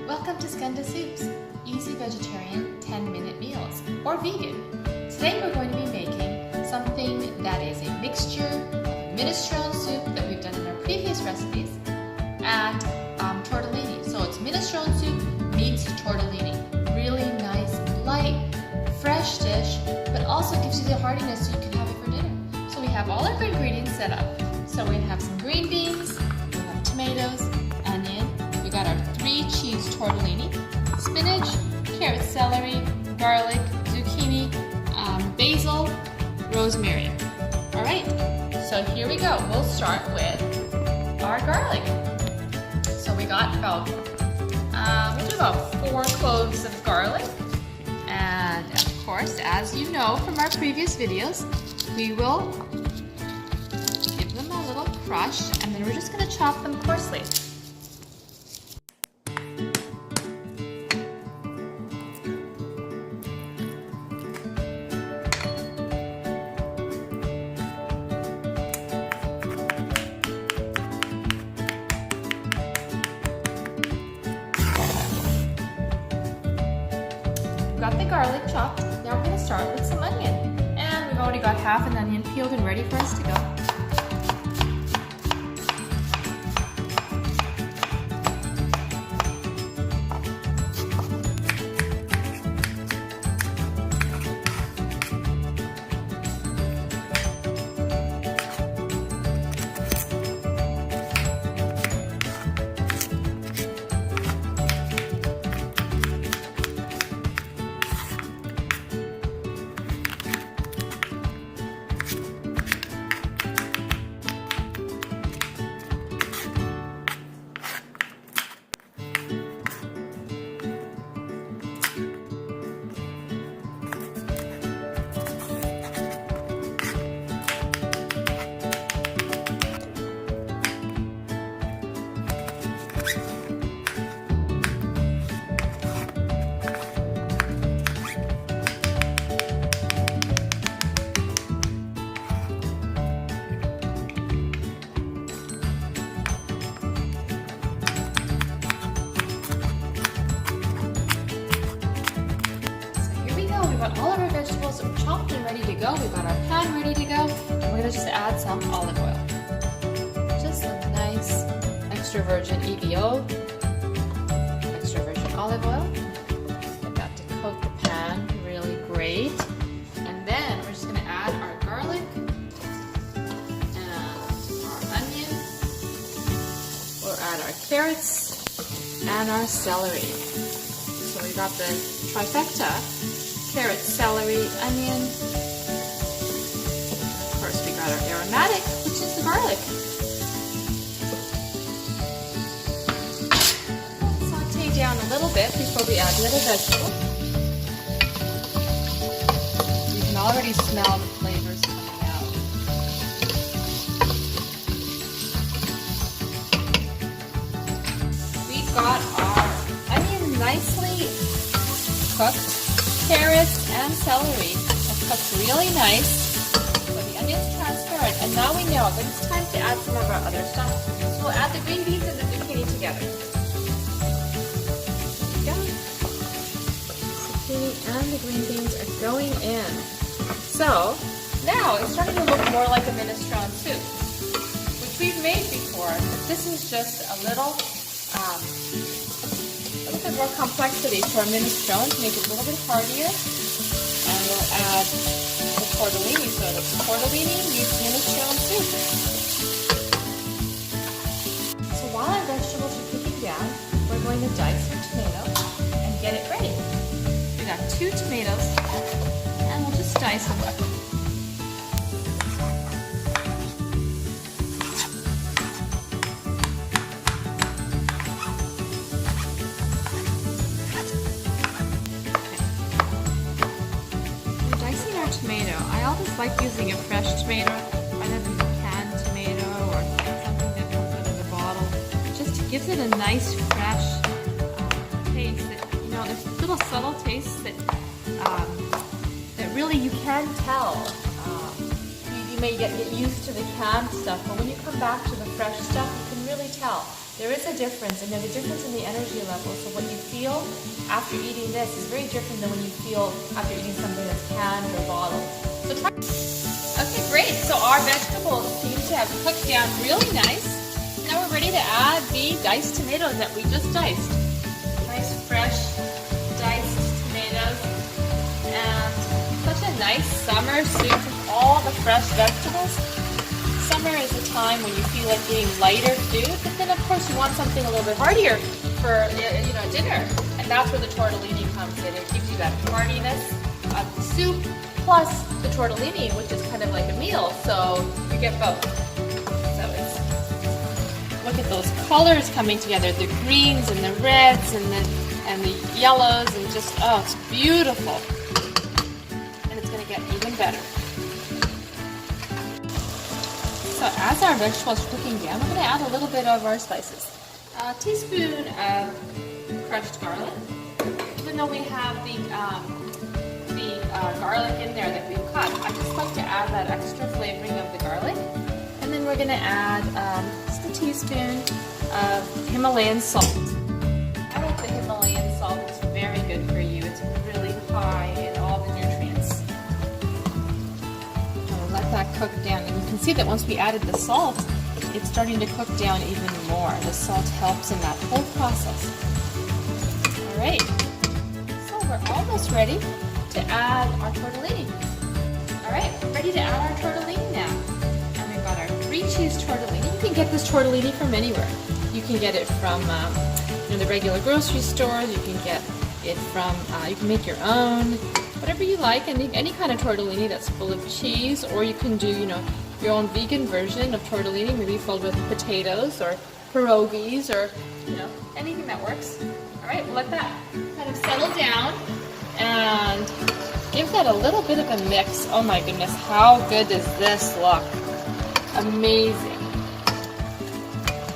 Welcome to Skunda Soups, easy vegetarian 10-minute meals, or vegan. Today we're going to be making something that is a mixture of minestrone soup that we've done in our previous recipes and tortellini. So it's minestrone soup meets tortellini. Really nice, light, fresh dish, but also gives you the heartiness so you can have it for dinner. So we have all our ingredients set up. So we have some green beans, we have tomatoes, onion, we got our 3 cheese tortellini, spinach, carrot, celery, garlic, zucchini, basil, rosemary. Alright, so here we go. We'll start with our garlic. So we got about, we'll do about 4 cloves of garlic. And of course, as you know from our previous videos, we will give them a little crush and then we're just going to chop them coarsely. Got the garlic chopped. Now we're going to start with some onion. And we've already got half an onion peeled and ready for us to go. All of our vegetables are chopped and ready to go. We've got our pan ready to go. And we're going to just add some olive oil. Just a nice extra virgin EVO, extra virgin olive oil. Get that to coat the pan really great. And then we're just going to add our garlic and our onion. We'll add our carrots and our celery. So we got the trifecta. Carrot, celery, onion. Of course, we got our aromatic, which is the garlic. Saute down a little bit before we add the other vegetables. You can already smell the flavors coming out. We've got our onion nicely cooked. Carrots and celery have cooked really nice. So the onion's transparent, and now we know that it's time to add some of our other stuff. So we'll add the green beans and the zucchini together. There we go. Zucchini and the green beans are going in. So now it's starting to look more like a minestrone soup, which we've made before, but this is just a little bit more complexity to our minestrone to make it a little bit heartier. And we'll add the tortellini, so the tortellini meets minestrone soup. So while our vegetables are cooking down, we're going to dice our tomato and get it ready. We got 2 tomatoes, and we'll just dice them up. Tomato. I always like using a fresh tomato rather than a canned tomato or something that comes out of the bottle. It just gives it a nice fresh taste. That, you know, there's little subtle tastes that that really you can tell. You may get used to the canned stuff, but when you come back to the fresh stuff, you can really tell there is a difference, and there's a difference in the energy level. So what you feel after eating this is very different than when you feel after eating something that's canned or bottled. So try. Okay, great. So our vegetables seem to have cooked down really nice. Now we're ready to add the diced tomatoes that we just diced. Nice fresh diced tomatoes, and such a nice summer soup with all the fresh vegetables. Summer is a time when you feel like eating lighter food, but then of course you want something a little bit heartier for dinner, and that's where the tortellini comes in. It gives you that heartiness of the soup plus the tortellini, which is kind of like a meal, so you get both. So look at those colors coming together, the greens and the reds and the yellows, and just, oh, it's beautiful. And it's gonna get even better. So as our vegetables are cooking down, we're going to add a little bit of our spices. A teaspoon of crushed garlic. Even though we have the garlic in there that we've cut, I just like to add that extra flavoring of the garlic. And then we're going to add just a teaspoon of Himalayan salt. I like the Himalayan salt. It's very good for you. It's really high in all the nutrients. Let that cook down, and you can see that once we added the salt, it's starting to cook down even more. The salt helps in that whole process. All right, so we're almost ready to add our tortellini. All right, we're ready to add our tortellini now. And we've got our 3 cheese tortellini. You can get this tortellini from anywhere. You can get it from the regular grocery stores. You can get it from, you can make your own. Whatever you like, any kind of tortellini that's full of cheese, or you can do, your own vegan version of tortellini, maybe filled with potatoes or pierogies or, anything that works. All right, we'll let that kind of settle down and give that a little bit of a mix. Oh my goodness, how good does this look? Amazing.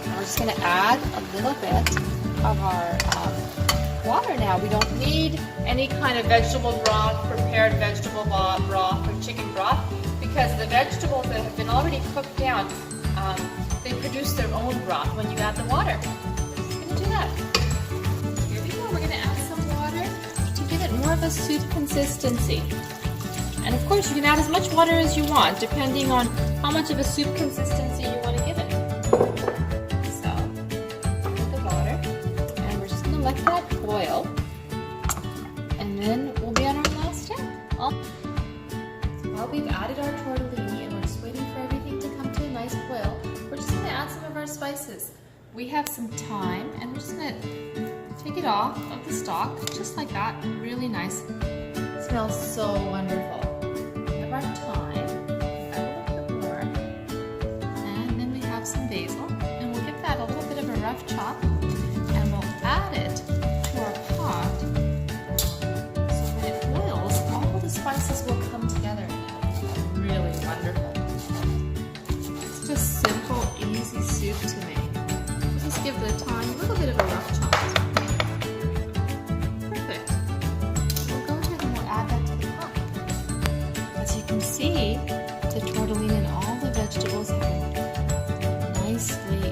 And we're just going to add a little bit of our water now. We don't need any kind of vegetable broth, prepared vegetable broth or chicken broth, because the vegetables that have been already cooked down, they produce their own broth when you add the water. We're just going to do that. Here we go. We're going to add some water to give it more of a soup consistency. And of course, you can add as much water as you want, depending on how much of a soup consistency you want to give it. So, put the water, and we're just going to let that boil, and then we'll be on our last step. Well, we've added our tortellini, and we're just waiting for everything to come to a nice boil. We're just going to add some of our spices. We have some thyme, and we're just going to take it off of the stalk, just like that. Really nice. It smells so wonderful. We have our thyme, add a little bit more, and then we have some basil, and we'll give that a little bit of a rough chop, and we'll add it to our pot. So when it boils, all the spices will come together and it's really wonderful. It's just simple, easy soup to make. We'll just give the thyme a little bit of a rough chop. Perfect. We'll go ahead and we'll add that to the pot. As you can see, the tortellini and all the vegetables have been nicely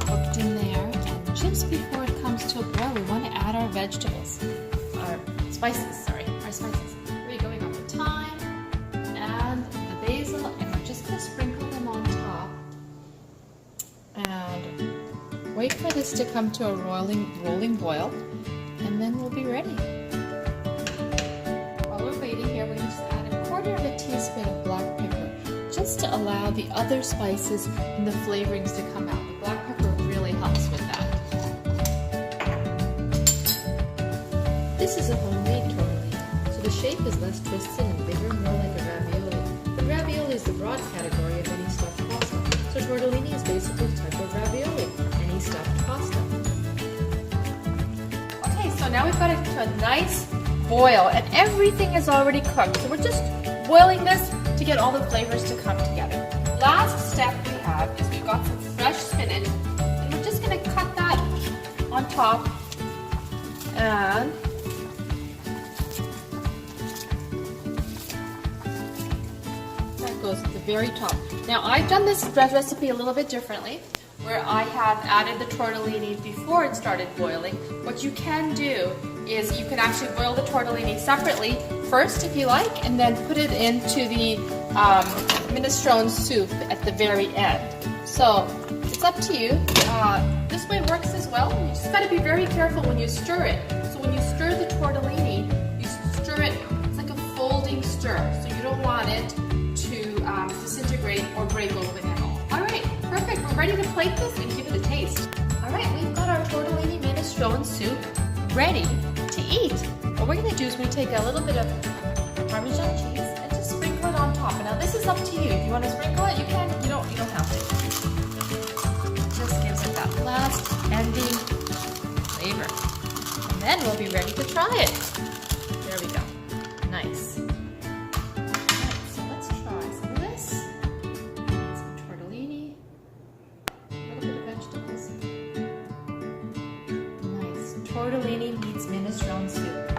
cooked in there. And just before it comes to a boil, we want to add our vegetables. Our spices. We're going on the thyme and the basil, and we're just going to sprinkle them on top. And wait for this to come to a rolling boil, and then we'll be ready. While we're waiting here, we're going to just add a 1/4 teaspoon of black pepper, just to allow the other spices and the flavorings to come out. The black pepper really helps with that. This is a homemade tortellini, so the shape is less twisted and bigger, more like a ravioli. The ravioli is the broad category of any stuffed pasta, so tortellini is basically a type of ravioli, any stuffed pasta. Okay, so now we've got it to a nice boil, and everything is already cooked. So we're just boiling this to get all the flavors to come together. Last step we have is we've got some fresh spinach, and we're just going to cut that on top, and that goes at the very top. Now I've done this recipe a little bit differently. where I have added the tortellini before it started boiling. What you can do is you can actually boil the tortellini separately first if you like, and then put it into the minestrone soup at the very end. So it's up to you. This way works as well. You just got to be very careful when you stir it. So when you stir the tortellini, you stir it, it's like a folding stir. So you don't want it to disintegrate or break open at all. All right, perfect. We're ready to plate this and give it a taste. All right, we've got our tortellini minestrone soup ready to eat. What we're going to do is we take a little bit of Parmesan cheese and just sprinkle it on top. And now this is up to you. If you want to sprinkle it, you can. You don't have to. Just gives it that last ending flavor. And then we'll be ready to try it. There we go. Nice. Alright, so let's try some of this. Some tortellini. A little bit of vegetables. Nice. Tortellini meets minestrone soup.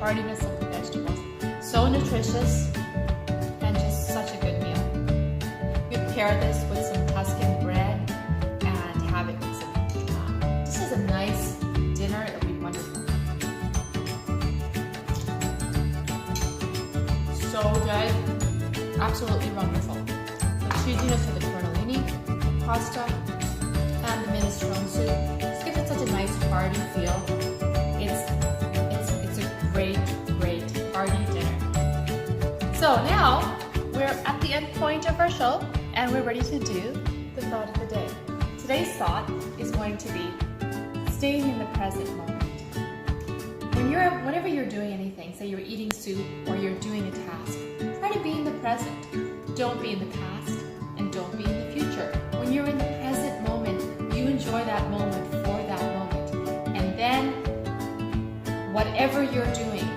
Heartiness of the vegetables. So nutritious and just such a good meal. You pair this with some Tuscan bread and have it with some this is a nice dinner. It'll be wonderful. So good. Absolutely wonderful. The cheesiness of the tortellini, pasta, and the minestrone soup just gives it such a nice hearty feel. Great hearty dinner. So now we're at the end point of our show and we're ready to do the thought of the day. Today's thought is going to be staying in the present moment. Whenever you're doing anything, say you're eating soup or you're doing a task, try to be in the present. Don't be in the past and don't be in the future. When you're in the present moment, you enjoy that moment for that moment. And then whatever you're doing,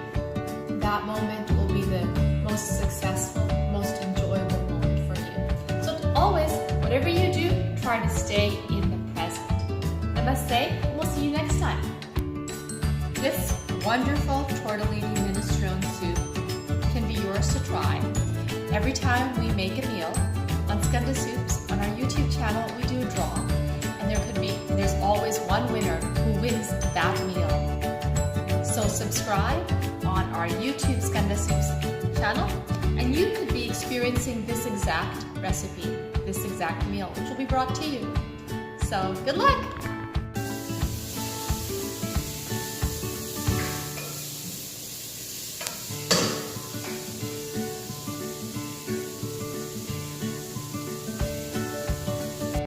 that moment will be the most successful, most enjoyable moment for you. So always, whatever you do, try to stay in the present. Namaste, and we'll see you next time. This wonderful tortellini minestrone soup can be yours to try. Every time we make a meal on Skanda Soups on our YouTube channel, we do a draw, and there's always one winner who wins that meal. So subscribe on our YouTube Skanda Soups channel, and you could be experiencing this exact recipe, this exact meal, which will be brought to you. So good luck!